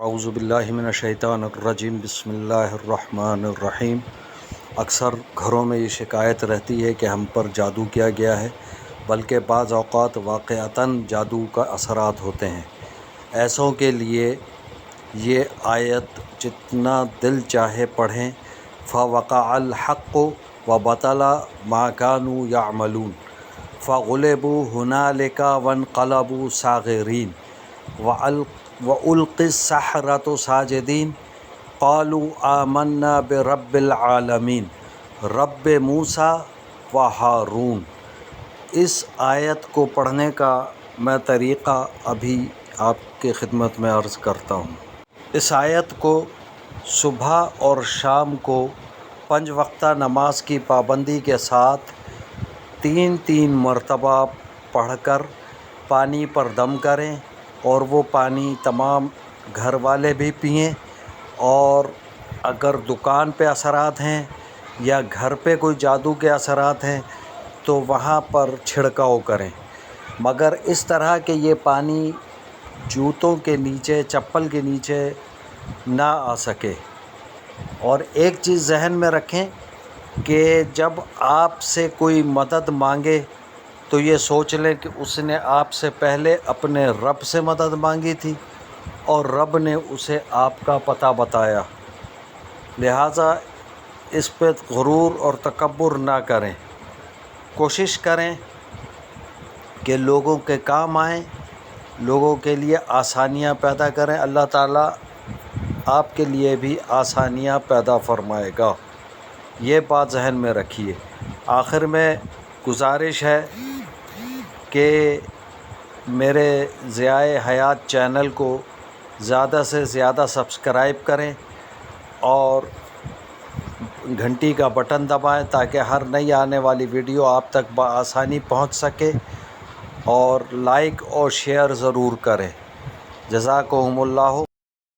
اعوذ باللہ من الشیطان الرجیم بسم اللہ الرحمن الرحیم۔ اکثر گھروں میں یہ شکایت رہتی ہے کہ ہم پر جادو کیا گیا ہے، بلکہ بعض اوقات واقعتاً جادو کا اثرات ہوتے ہیں۔ ایسوں کے لیے یہ آیت جتنا دل چاہے پڑھیں۔ فَوَقَعَ الْحَقُّ وَبَطَلَ مَا كَانُوا يَعْمَلُونَ فَغُلِبُوا هُنَالِكَ وَانقَلَبُوا صَاغِرِينَ وَأُلْقِيَ السَّحَرَةُ سَاجِدِينَ قَالُوا آمَنَّا بِرَبِّ الْعَالَمِينَ رَبِّ موسیٰ وہارون۔ اس آیت کو پڑھنے کا میں طریقہ ابھی آپ کے خدمت میں عرض کرتا ہوں۔ اس آیت کو صبح اور شام کو 5 وقتہ نماز کی پابندی کے ساتھ 3 مرتبہ پڑھ کر پانی پر دم کریں، اور وہ پانی تمام گھر والے بھی پئیں، اور اگر دکان پہ اثرات ہیں یا گھر پہ کوئی جادو کے اثرات ہیں تو وہاں پر چھڑکاؤ کریں، مگر اس طرح کہ یہ پانی جوتوں کے نیچے، چپل کے نیچے نہ آ سکے۔ اور ایک چیز ذہن میں رکھیں کہ جب آپ سے کوئی مدد مانگے تو یہ سوچ لیں کہ اس نے آپ سے پہلے اپنے رب سے مدد مانگی تھی اور رب نے اسے آپ کا پتہ بتایا، لہٰذا اس پہ غرور اور تکبر نہ کریں۔ کوشش کریں کہ لوگوں کے کام آئیں، لوگوں کے لیے آسانیاں پیدا کریں۔ اللہ تعالیٰ آپ کے لیے بھی آسانیاں پیدا فرمائے گا، یہ بات ذہن میں رکھیے۔ آخر میں گزارش ہے کہ میرے ضیائے حیات چینل کو زیادہ سے زیادہ سبسکرائب کریں اور گھنٹی کا بٹن دبائیں تاکہ ہر نئی آنے والی ویڈیو آپ تک بآسانی پہنچ سکے، اور لائک اور شیئر ضرور کریں۔ جزاکم اللہ۔